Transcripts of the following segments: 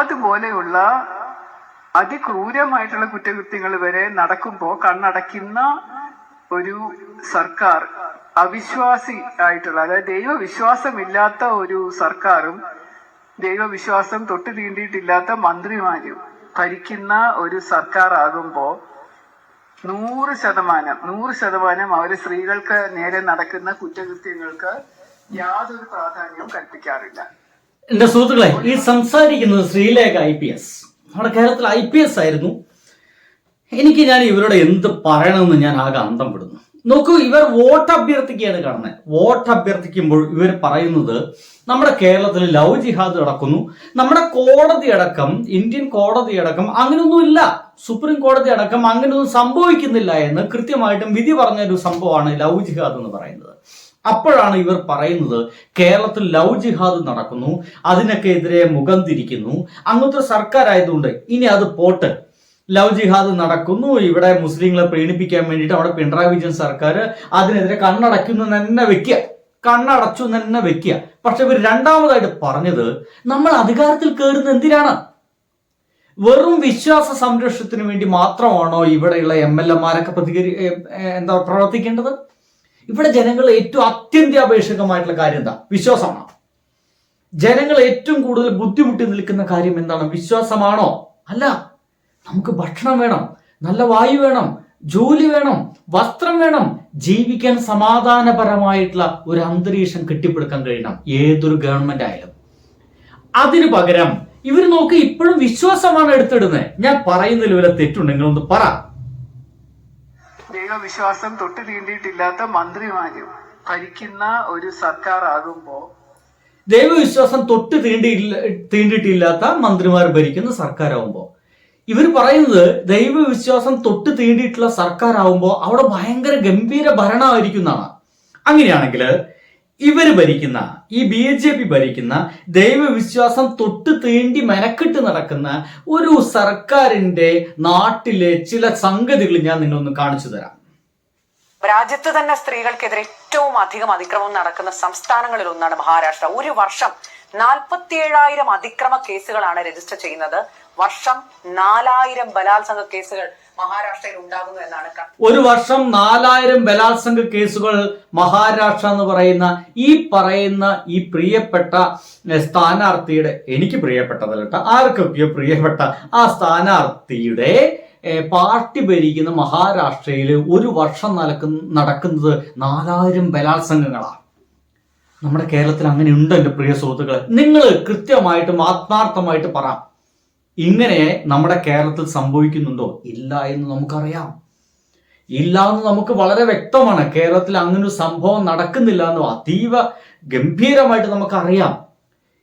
ജിഹാദ് പോലെയുള്ള അതിക്രൂരമായിട്ടുള്ള കുറ്റകൃത്യങ്ങൾ വരെ നടക്കുമ്പോൾ കണ്ണടയ്ക്കുന്ന ഒരു സർക്കാർ, അവിശ്വാസി ആയിട്ടുള്ള, അതായത് ദൈവവിശ്വാസമില്ലാത്ത ഒരു സർക്കാരും ദൈവവിശ്വാസം തൊട്ട് തീണ്ടിയിട്ടില്ലാത്ത മന്ത്രിമാരും ഭരിക്കുന്ന ഒരു സർക്കാർ ആകുമ്പോ 100% അവര് സ്ത്രീകൾക്ക് നേരെ നടക്കുന്ന കുറ്റകൃത്യങ്ങൾക്ക് യാതൊരു പ്രാധാന്യവും കൽപ്പിക്കാറില്ല. എന്റെ സുഹൃത്തുക്കളെ, ഈ സംസാരിക്കുന്നത് ശ്രീലേഖ IPS. നമ്മുടെ കേരളത്തിൽ IPS ആയിരുന്നു. ഞാൻ ഇവരോട് എന്ത് പറയണമെന്ന് ഞാൻ ആകെ അന്തം വിടുന്നു. നോക്കൂ, ഇവർ വോട്ട് അഭ്യർത്ഥിക്കുകയാണ് കാണുന്നത്. വോട്ട് അഭ്യർത്ഥിക്കുമ്പോൾ ഇവർ പറയുന്നത് നമ്മുടെ കേരളത്തിൽ ലവ് ജിഹാദ് നടക്കുന്നു, നമ്മുടെ കോടതി അടക്കം, ഇന്ത്യൻ കോടതി അടക്കം അങ്ങനെയൊന്നുമില്ല, സുപ്രീം കോടതി അടക്കം അങ്ങനെയൊന്നും സംഭവിക്കുന്നില്ല എന്ന് കൃത്യമായിട്ടും വിധി പറഞ്ഞൊരു സംഭവമാണ് ലവ് ജിഹാദ് എന്ന് പറയുന്നത്. അപ്പോഴാണ് ഇവർ പറയുന്നത് കേരളത്തിൽ ലവ് ജിഹാദ് നടക്കുന്നു, അതിനൊക്കെ എതിരെ മുഖം തിരിക്കുന്നു, അങ്ങനത്തെ സർക്കാർ ആയതുകൊണ്ട് ഇനി അത് പോട്ട്, ലവ് ജിഹാദ് നടക്കുന്നു, ഇവിടെ മുസ്ലിങ്ങളെ പ്രീണിപ്പിക്കാൻ വേണ്ടിയിട്ട് അവിടെ പിണറായി വിജയൻ സർക്കാർ അതിനെതിരെ കണ്ണടച്ചു തന്നെ വെക്കുക. പക്ഷെ ഇവർ രണ്ടാമതായിട്ട് പറഞ്ഞത് നമ്മൾ അധികാരത്തിൽ കയറുന്ന എന്തിനാണ്? വെറും വിശ്വാസ സംരക്ഷണത്തിന് വേണ്ടി മാത്രമാണോ ഇവിടെയുള്ള MLA മാരൊക്കെ പ്രവർത്തിക്കേണ്ടത്? ഇവിടെ ജനങ്ങൾ ഏറ്റവും അത്യന്താപേക്ഷികമായിട്ടുള്ള കാര്യം എന്താ? വിശ്വാസമാണ്. ജനങ്ങൾ ഏറ്റവും കൂടുതൽ ബുദ്ധിമുട്ടി നിൽക്കുന്ന കാര്യം എന്താണ്? വിശ്വാസമാണോ? അല്ല. നമുക്ക് ഭക്ഷണം വേണം, നല്ല വായു വേണം, ജോലി വേണം, വസ്ത്രം വേണം, ജീവിക്കാൻ സമാധാനപരമായിട്ടുള്ള ഒരു അന്തരീക്ഷം കെട്ടിപ്പടുക്കാൻ കഴിയണം ഏതൊരു ഗവൺമെന്റ് ആയാലും. അതിനു പകരം ഇവർ നോക്കി ഇപ്പോഴും വിശ്വാസമാണ് എടുത്തിടുന്നത്. ഞാൻ പറയുന്നതിൽ വല്ല തെറ്റുണ്ടെങ്കിൽ ഒന്ന് പറ. ദൈവവിശ്വാസം തൊട്ട് തീണ്ടിയിട്ടില്ലാത്ത മന്ത്രിമാരും ഭരിക്കുന്ന ഒരു സർക്കാർ ആകുമ്പോ, ദൈവവിശ്വാസം തൊട്ട് തീണ്ടിയിട്ടില്ലാത്ത മന്ത്രിമാർ ഭരിക്കുന്ന സർക്കാരാകുമ്പോ, ഇവർ പറയുന്നത് ദൈവവിശ്വാസം തൊട്ട് തീണ്ടിയിട്ടുള്ള സർക്കാർ ആവുമ്പോൾ അവിടെ ഭയങ്കര ഗംഭീര ഭരണമായിരിക്കും എന്നാണ്. അങ്ങനെയാണെങ്കിൽ ഇവർ ഭരിക്കുന്ന, ഈ BJP ഭരിക്കുന്ന, ദൈവവിശ്വാസം തൊട്ട് തീണ്ടി മെനക്കെട്ട് നടക്കുന്ന ഒരു സർക്കാരിന്റെ നാട്ടിലെ ചില സംഗതികൾ ഞാൻ നിങ്ങളൊന്ന് കാണിച്ചു തരാം. രാജ്യത്ത് തന്നെ സ്ത്രീകൾക്കെതിരെ ഏറ്റവും അധികം അതിക്രമം നടക്കുന്ന സംസ്ഥാനങ്ങളിൽ ഒന്നാണ് മഹാരാഷ്ട്ര. ഒരു വർഷം 47,000 അതിക്രമ കേസുകളാണ് രജിസ്റ്റർ ചെയ്യുന്നത്. വർഷം 4,000 ബലാത്സംഗ കേസുകൾ മഹാരാഷ്ട്രയിൽ ഉണ്ടാകുന്നു എന്നാണ്. ഒരു വർഷം 4,000 ബലാത്സംഗ കേസുകൾ മഹാരാഷ്ട്ര എന്ന് പറയുന്ന ഈ പ്രിയപ്പെട്ട സ്ഥാനാർത്ഥിയുടെ, എനിക്ക് പ്രിയപ്പെട്ടതല്ല, ആർക്കൊക്കെയോ പ്രിയപ്പെട്ട ആ സ്ഥാനാർത്ഥിയുടെ പാർട്ടി ഭരിക്കുന്ന മഹാരാഷ്ട്രയിൽ ഒരു വർഷം നടക്കുന്നത് 4,000 ബലാത്സംഗങ്ങളാണ്. നമ്മുടെ കേരളത്തിൽ അങ്ങനെ ഉണ്ട് എൻ്റെ പ്രിയ സുഹൃത്തുക്കളെ. നിങ്ങൾ കൃത്യമായിട്ടും ആത്മാർത്ഥമായിട്ട് പറ, ഇങ്ങനെ നമ്മുടെ കേരളത്തിൽ സംഭവിക്കുന്നുണ്ടോ? ഇല്ല എന്ന് നമുക്കറിയാം. ഇല്ല എന്ന് നമുക്ക് വളരെ വ്യക്തമാണ്. കേരളത്തിൽ അങ്ങനൊരു സംഭവം നടക്കുന്നില്ല എന്ന് അതീവ ഗംഭീരമായിട്ട് നമുക്കറിയാം.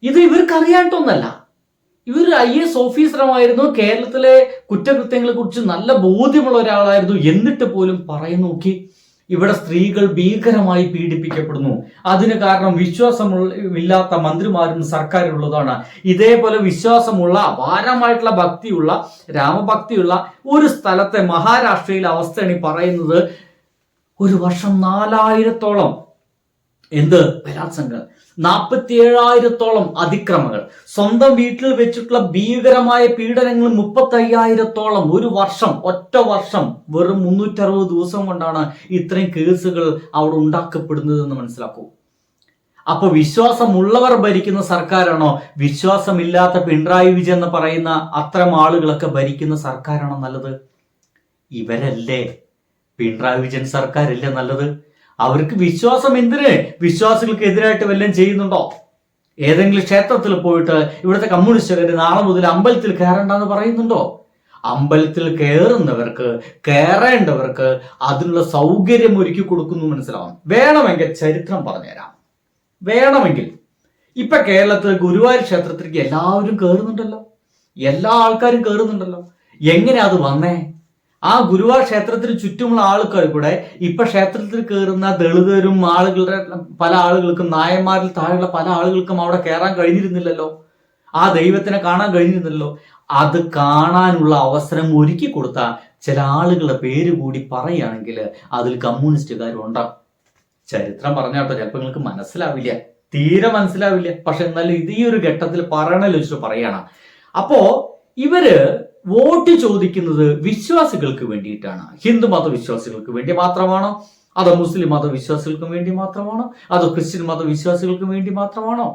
ഇത് ഇവർക്ക് അറിയാട്ടൊന്നല്ല. ഇവർ IAS ഓഫീസറുമായിരുന്നു, കേരളത്തിലെ കുറ്റകൃത്യങ്ങളെ കുറിച്ച് നല്ല ബോധ്യമുള്ള ഒരാളായിരുന്നു. എന്നിട്ട് പോലും നോക്കി ഇവിടെ സ്ത്രീകൾ ഭീകരമായി പീഡിപ്പിക്കപ്പെടുന്നു. അതിന് കാരണം വിശ്വാസമില്ലാത്ത മന്ത്രിമാരും സർക്കാരുള്ളതാണ്. ഇതേപോലെ വിശ്വാസമുള്ള, അപാരമായിട്ടുള്ള ഭക്തിയുള്ള, രാമഭക്തിയുള്ള ഒരു സ്ഥലത്തെ മഹാരാഷ്ട്രയിലെ അവസ്ഥയാണ് ഈ പറയുന്നത്. ഒരു വർഷം 4,000-ഓളം ബലാത്സംഗങ്ങൾ, 47,000-ഓളം അതിക്രമങ്ങൾ, സ്വന്തം വീട്ടിൽ വെച്ചിട്ടുള്ള ഭീകരമായ പീഡനങ്ങൾ 35,000-ഓളം. ഒരു വർഷം, ഒറ്റ വർഷം, വെറും 360 ദിവസം കൊണ്ടാണ് ഇത്രയും കേസുകൾ അവിടെ ഉണ്ടാക്കപ്പെടുന്നത് എന്ന് മനസ്സിലാക്കൂ. അപ്പൊ വിശ്വാസമുള്ളവർ ഭരിക്കുന്ന സർക്കാരാണോ, വിശ്വാസമില്ലാത്ത പിണറായി വിജയൻ എന്ന് പറയുന്ന അത്തരം ആളുകളൊക്കെ ഭരിക്കുന്ന സർക്കാരാണോ നല്ലത്? ഇവരല്ലേ, പിണറായി വിജയൻ സർക്കാരല്ലേ നല്ലത്? അവർക്ക് വിശ്വാസം എന്തിന്? വിശ്വാസികൾക്ക് എതിരായിട്ട് വല്ലതും ചെയ്യുന്നുണ്ടോ? ഏതെങ്കിലും ക്ഷേത്രത്തിൽ പോയിട്ട് ഇവിടുത്തെ കമ്മ്യൂണിസ്റ്റുകാർ നാളെ മുതൽ അമ്പലത്തിൽ കയറണ്ടെന്ന് പറയുന്നുണ്ടോ? അമ്പലത്തിൽ കയറേണ്ടവർക്ക് അതിനുള്ള സൗകര്യം ഒരുക്കി കൊടുക്കുന്നു മനസ്സിലാവും. വേണമെങ്കിൽ ചരിത്രം പറഞ്ഞുതരാം. വേണമെങ്കിൽ ഇപ്പൊ കേരളത്തിൽ ഗുരുവായൂർ ക്ഷേത്രത്തിലേക്ക് എല്ലാവരും കയറുന്നുണ്ടല്ലോ, എല്ലാ ആൾക്കാരും കയറുന്നുണ്ടല്ലോ. എങ്ങനെ അത് വന്നേ? ആ ഗുരുവായൂർ ക്ഷേത്രത്തിന് ചുറ്റുമുള്ള ആൾക്കാർ കൂടെ ഇപ്പൊ ക്ഷേത്രത്തിൽ കയറുന്ന ദളിതരും പല ആളുകൾക്കും, നായന്മാരിൽ താഴെയുള്ള പല ആളുകൾക്കും അവിടെ കയറാൻ കഴിഞ്ഞിരുന്നില്ലല്ലോ, ആ ദൈവത്തിനെ കാണാൻ കഴിഞ്ഞിരുന്നില്ലല്ലോ. അത് കാണാനുള്ള അവസരം ഒരുക്കി കൊടുത്ത ചില ആളുകളുടെ പേര് കൂടി പറയുകയാണെങ്കിൽ അതിൽ കമ്മ്യൂണിസ്റ്റുകാരും ഉണ്ടാവും. ചരിത്രം പറഞ്ഞാട്ടോ, ചിലപ്പോൾ നിങ്ങൾക്ക് മനസ്സിലാവില്ല, തീരെ മനസ്സിലാവില്ല. പക്ഷെ എന്നാലും ഇത് ഈ ഒരു ഘട്ടത്തിൽ പറയണല്ലോ വെച്ചിട്ട് പറയണം. അപ്പോ ഇവര് വോട്ട് ചോദിക്കുന്നത് വിശ്വാസികൾക്ക് വേണ്ടിയിട്ടാണ്. ഹിന്ദു മതവിശ്വാസികൾക്ക് വേണ്ടി മാത്രമാണോ, അതോ മുസ്ലിം മതവിശ്വാസികൾക്ക് വേണ്ടി മാത്രമാണോ, അതോ ക്രിസ്ത്യൻ മതവിശ്വാസികൾക്ക് വേണ്ടി മാത്രമാണോ?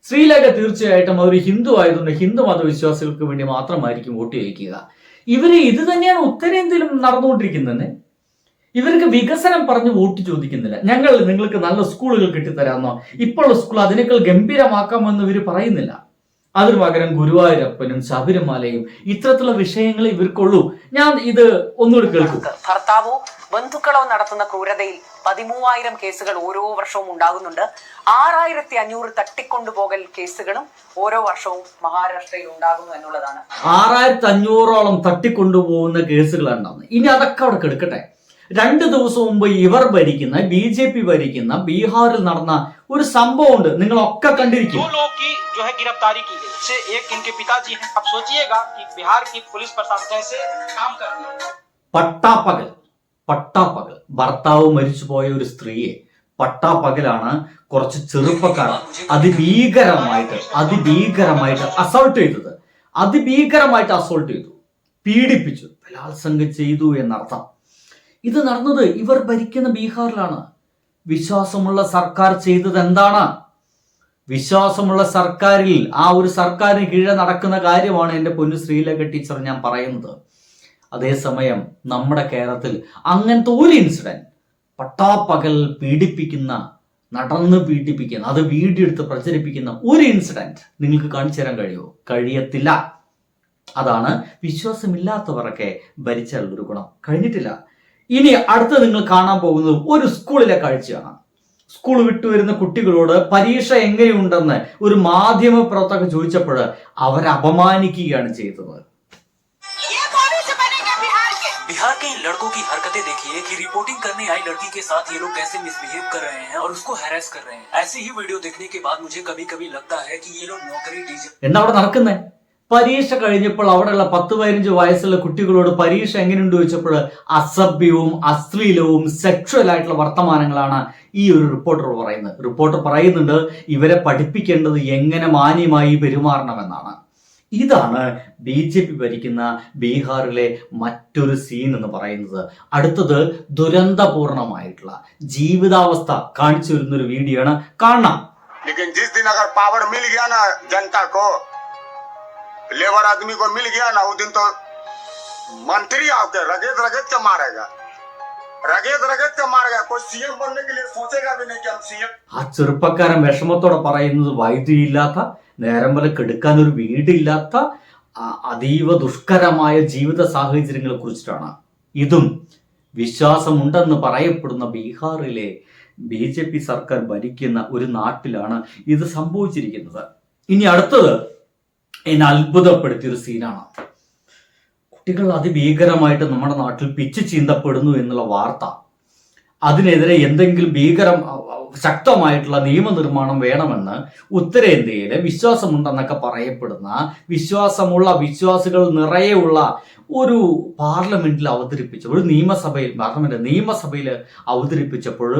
ശ്രീലേഖ തീർച്ചയായിട്ടും ഒരു ഹിന്ദു ആയതുകൊണ്ട് ഹിന്ദു മതവിശ്വാസികൾക്ക് വേണ്ടി മാത്രമായിരിക്കും വോട്ട് ചോദിക്കുക. ഇവര് ഇത് തന്നെയാണ് ഉത്തരേന്ത്യയിലും നടന്നുകൊണ്ടിരിക്കുന്നത്. ഇവർക്ക് വികസനം പറഞ്ഞ് വോട്ട് ചോദിക്കുന്നില്ല. ഞങ്ങൾ നിങ്ങൾക്ക് നല്ല സ്കൂളുകൾ കെട്ടിത്തരാമെന്നോ ഇപ്പോഴുള്ള സ്കൂൾ അതിനേക്കാൾ ഗംഭീരമാക്കാമെന്ന് ഇവർ പറയുന്നില്ല. അതിനു പകരം ഗുരുവായൂരപ്പനും ശബരിമലയും ഇത്തരത്തിലുള്ള വിഷയങ്ങൾ ഇവർക്കുള്ളൂ. ഞാൻ ഇത് ഒന്നുകൂടി കേൾക്കും. ഭർത്താവോ ബന്ധുക്കളോ നടത്തുന്ന ക്രൂരതയിൽ 13,000 കേസുകൾ ഓരോ വർഷവും ഉണ്ടാകുന്നുണ്ട്. 6,500 തട്ടിക്കൊണ്ടുപോകൽ കേസുകളും ഓരോ വർഷവും മഹാരാഷ്ട്രയിൽ ഉണ്ടാകുന്നു എന്നുള്ളതാണ്. 6,500ഓളം തട്ടിക്കൊണ്ടുപോകുന്ന കേസുകളാണ് ഉണ്ടാകുന്നത്. ഇനി അതൊക്കെ അവിടെ കെടുക്കട്ടെ. 2 ദിവസം മുമ്പ് ഇവർ ഭരിക്കുന്ന BJP ഭരിക്കുന്ന ബീഹാറിൽ നടന്ന ഒരു സംഭവം ഉണ്ട്, നിങ്ങളൊക്കെ കണ്ടിരിക്കും. गिरफ्तारी की गई से एक इनके पिताजी हैं. अब सोचिएगा कि बिहार की पुलिस प्रशासन कैसे काम कर रही है. പട്ടാപ്പകൽ ഭർത്താവ് മരിച്ചുപോയ ഒരു സ്ത്രീയെ പട്ടാപ്പകലാണ് കുറച്ച് ചെറുപ്പക്കാർ അതിഭീകരമായിട്ട് അസോൾട്ട് ചെയ്തു, പീഡിപ്പിച്ചു, ബലാത്സംഗം ചെയ്തു എന്നർത്ഥം. ഇത് നടന്നത് ഇവർ ഭരിക്കുന്ന ബീഹാറിലാണ്. വിശ്വാസമുള്ള സർക്കാർ ചെയ്തത് എന്താണ്? വിശ്വാസമുള്ള സർക്കാരിൽ ആ ഒരു സർക്കാരിന് കീഴെ നടക്കുന്ന കാര്യമാണ് എൻ്റെ പൊന്നു ശ്രീലേഖ ടീച്ചർ ഞാൻ പറയുന്നത്. അതേസമയം നമ്മുടെ കേരളത്തിൽ അങ്ങനത്തെ ഒരു ഇൻസിഡന്റ്, പട്ടാപ്പകൽ നടന്ന് പീഡിപ്പിക്കുന്ന, അത് വീഡിയോ എടുത്ത് പ്രചരിപ്പിക്കുന്ന ഒരു ഇൻസിഡന്റ് നിങ്ങൾക്ക് കാണിച്ചു തരാൻ കഴിയുമോ? കഴിയത്തില്ല. അതാണ് വിശ്വാസമില്ലാത്തവരൊക്കെ ഭരിച്ചാൽ ഒരു ഗുണം. കഴിഞ്ഞിട്ടില്ല. ഇനി അടുത്ത് നിങ്ങൾ കാണാൻ പോകുന്നത് ഒരു സ്കൂളിലെ കാഴ്ചയാണ്. സ്കൂൾ വിട്ടുവരുന്ന കുട്ടികളോട് പരീക്ഷ എങ്ങനെയുണ്ടെന്ന് ഒരു മാധ്യമ പ്രവർത്തകർ ചോദിച്ചപ്പോൾ അവരെ അപമാനിക്കുകയാണ് ചെയ്തത്. बिहार के इन लड़कों की हरकतें देखिए कि रिपोर्टिंग करने आई लड़की के साथ ये लोग कैसे मिसबिहेव कर रहे हैं और उसको हैरेस कर रहे हैं. ऐसी ही वीडियो देखने के बाद मुझे कभी-कभी लगता है कि ये लोग नौकरी എന്താ അവിടെ നടക്കുന്നത്? പരീക്ഷ കഴിഞ്ഞപ്പോൾ അവിടെയുള്ള 10-15 വയസ്സുള്ള കുട്ടികളോട് പരീക്ഷ എങ്ങനെയുണ്ട് ചോദിച്ചപ്പോൾ അസഭ്യവും അശ്ലീലവും സെക്ഷൽ ആയിട്ടുള്ള വർത്തമാനങ്ങളാണ് ഈ ഒരു റിപ്പോർട്ടർ പറയുന്നുണ്ട് ഇവരെ പഠിപ്പിക്കേണ്ടത് എങ്ങനെ മാന്യമായി പെരുമാറണമെന്നാണ്. ഇതാണ് BJP ഭരിക്കുന്ന ബീഹാറിലെ മറ്റൊരു സീൻ എന്ന് പറയുന്നത്. അടുത്തത് ദുരന്തപൂർണമായിട്ടുള്ള ജീവിതാവസ്ഥ കാണിച്ചു വരുന്ന ഒരു വീഡിയോ ആണ്, കാണാം. लेबर आदमी को मिल गया ना, उस दिन तो मंत्री आके रगेद के मारेगा, कोई सीएम बनने के लिए सोचेगा भी नहीं कि हम सीएम. ആ ചെറുപ്പക്കാരൻ വിഷമത്തോടെ പറയുന്നത് വൈദ്യുതിയില്ലാത്ത, നേരം പോലെ കെടുക്കാൻ ഒരു വീടില്ലാത്ത അതീവ ദുഷ്കരമായ ജീവിത സാഹചര്യങ്ങളെ കുറിച്ചിട്ടാണ്. ഇതും വിശ്വാസമുണ്ടെന്ന് പറയപ്പെടുന്ന ബീഹാറിലെ BJP സർക്കാർ ഭരിക്കുന്ന ഒരു നാട്ടിലാണ് ഇത് സംഭവിച്ചിരിക്കുന്നത്. ഇനി അടുത്തത് എന്നെ അത്ഭുതപ്പെടുത്തിയൊരു സീനാണ്. കുട്ടികൾ അതിഭീകരമായിട്ട് നമ്മുടെ നാട്ടിൽ പിച്ച് ചീന്തപ്പെടുന്നു എന്നുള്ള വാർത്ത. അതിനെതിരെ എന്തെങ്കിലും ശക്തമായിട്ടുള്ള നിയമനിർമ്മാണം വേണമെന്ന് ഉത്തരേന്ത്യയിലെ വിശ്വാസമുണ്ടെന്നൊക്കെ പറയപ്പെടുന്ന വിശ്വാസികൾ നിറയെയുള്ള ഒരു പാർലമെന്റിൽ ഒരു നിയമസഭയിൽ അവതരിപ്പിച്ചപ്പോൾ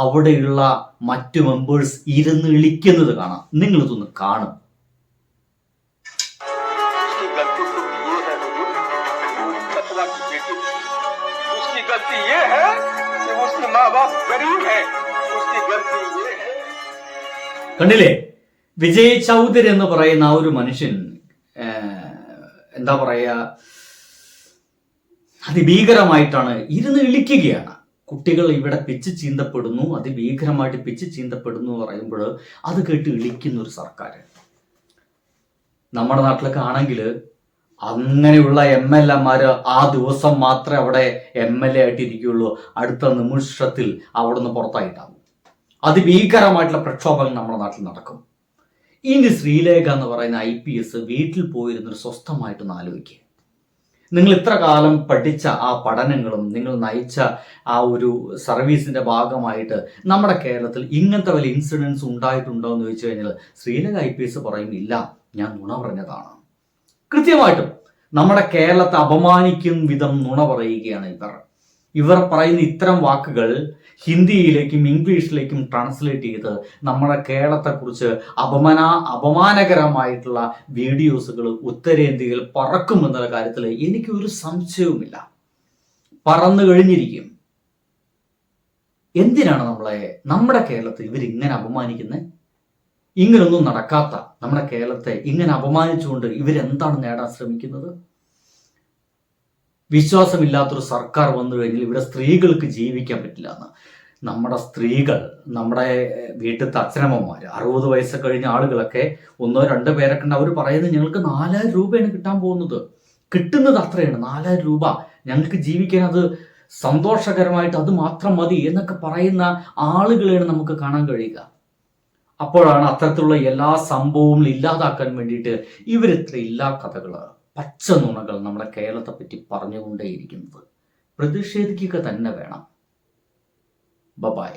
അവിടെയുള്ള മറ്റു മെമ്പേഴ്സ് ഇരുന്ന് ഇളിക്കുന്നത് കാണാം. നിങ്ങളിതൊന്ന് കാണും. കണ്ടില്ലേ, വിജയ് ചൗധരി എന്ന് പറയുന്ന ആ ഒരു മനുഷ്യൻ എന്താ പറയാ, അതിഭീകരമായിട്ടാണ് ഇരുന്ന് ഇളിക്കുകയാണ്. കുട്ടികൾ ഇവിടെ പിച്ച് ചീന്തപ്പെടുന്നു, അതിഭീകരമായിട്ട് പിച്ച് ചീന്തപ്പെടുന്നു പറയുമ്പോൾ അത് കേട്ട് ഇളിക്കുന്ന ഒരു സർക്കാർ. നമ്മുടെ നാട്ടിലൊക്കെ ആണെങ്കിൽ അങ്ങനെയുള്ള MLA ആ ദിവസം മാത്രമേ അവിടെ MLA ആയിട്ടിരിക്കുകയുള്ളൂ. അടുത്ത നിമിഷത്തിൽ അവിടെ നിന്ന് പുറത്തായിട്ടാകും. അതിഭീകരമായിട്ടുള്ള പ്രക്ഷോഭങ്ങൾ നമ്മുടെ നാട്ടിൽ നടക്കും. ഇനി ശ്രീലേഖ എന്ന് പറയുന്ന IPS വീട്ടിൽ പോയിരുന്നൊരു സ്വസ്ഥമായിട്ടൊന്ന് ആലോചിക്കുക. നിങ്ങൾ ഇത്ര കാലം പഠിച്ച ആ പഠനങ്ങളും നിങ്ങൾ നയിച്ച ആ ഒരു സർവീസിന്റെ ഭാഗമായിട്ട് നമ്മുടെ കേരളത്തിൽ ഇങ്ങനത്തെ വല്ല ഇൻസിഡൻസ് ഉണ്ടായിട്ടുണ്ടോ എന്ന് ചോദിച്ചു കഴിഞ്ഞാൽ ശ്രീലേഖ IPS പറയും ഇല്ല, ഞാൻ നുണ പറഞ്ഞതാണ്. കൃത്യമായിട്ടും നമ്മുടെ കേരളത്തെ അപമാനിക്കും വിധം നുണ പറയുകയാണ് ഇവർ. ഇവർ പറയുന്ന ഇത്തരം വാക്കുകൾ ഹിന്ദിയിലേക്കും ഇംഗ്ലീഷിലേക്കും ട്രാൻസ്ലേറ്റ് ചെയ്ത് നമ്മുടെ കേരളത്തെക്കുറിച്ച് അപമാനകരമായിട്ടുള്ള വീഡിയോസുകൾ ഉത്തരേന്ത്യയിൽ പറക്കുമെന്നുള്ള കാര്യത്തിൽ എനിക്കൊരു സംശയവുമില്ല. പറന്നു കഴിഞ്ഞിരിക്കും. എന്തിനാണ് നമ്മുടെ കേരളത്തെ ഇവരിങ്ങനെ അപമാനിക്കുന്നത്? ഇങ്ങനൊന്നും നടക്കാത്ത നമ്മുടെ കേരളത്തെ ഇങ്ങനെ അപമാനിച്ചുകൊണ്ട് ഇവരെന്താണ് നേടാൻ ശ്രമിക്കുന്നത്? വിശ്വാസമില്ലാത്തൊരു സർക്കാർ വന്നു കഴിഞ്ഞാൽ ഇവിടെ സ്ത്രീകൾക്ക് ജീവിക്കാൻ പറ്റില്ല എന്ന്. നമ്മുടെ സ്ത്രീകൾ, നമ്മുടെ വീട്ടിലത്തെ അച്ഛനമ്മമാർ, 60 വയസ്സ് കഴിഞ്ഞ ആളുകളൊക്കെ 1-2 പേരൊക്കെ ഉണ്ട്. അവർ പറയുന്നത് ഞങ്ങൾക്ക് 4000 രൂപയാണ് കിട്ടാൻ പോകുന്നത്. കിട്ടുന്നത് അത്രയാണ്, 4000 രൂപ. ഞങ്ങൾക്ക് ജീവിക്കാൻ അത് സന്തോഷകരമായിട്ട് അത് മാത്രം മതി എന്നൊക്കെ പറയുന്ന ആളുകളെയാണ് നമുക്ക് കാണാൻ കഴിയുക. അപ്പോഴാണ് അത്തരത്തിലുള്ള എല്ലാ സംഭവവും ഇല്ലാതാക്കാൻ വേണ്ടിയിട്ട് ഇവരിത്ര ഇല്ലാ കഥകൾ, പച്ച നുണകൾ നമ്മുടെ കേരളത്തെ പറ്റി പറഞ്ഞുകൊണ്ടേയിരിക്കുന്നത്. പ്രതിഷേധിക്കുക തന്നെ വേണം. ബൈ.